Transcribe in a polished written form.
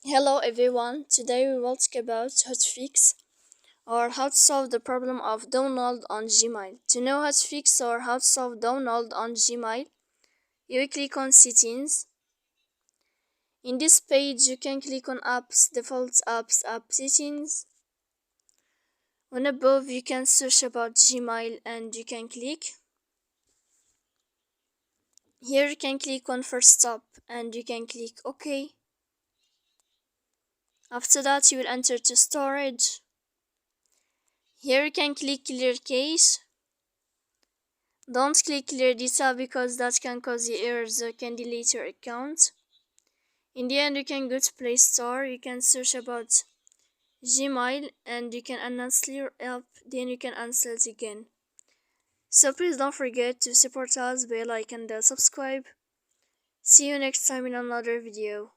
Hello everyone, today we will talk about how to fix or how to solve the problem of download on Gmail. To know how to fix or how to solve download on Gmail, you will click on settings. In this page you can click on apps, default apps, app settings. On above you can search about Gmail and you can click. Here you can click on first stop and you can click OK. After that you will enter to storage. Here you can click clear cache. Don't click clear data because that can cause you errors that can delete your account. In the end, you can go to Play Store, you can search about Gmail and you can uninstall your app, then you can install it again. So please don't forget to support us by like and subscribe. See you next time in another video.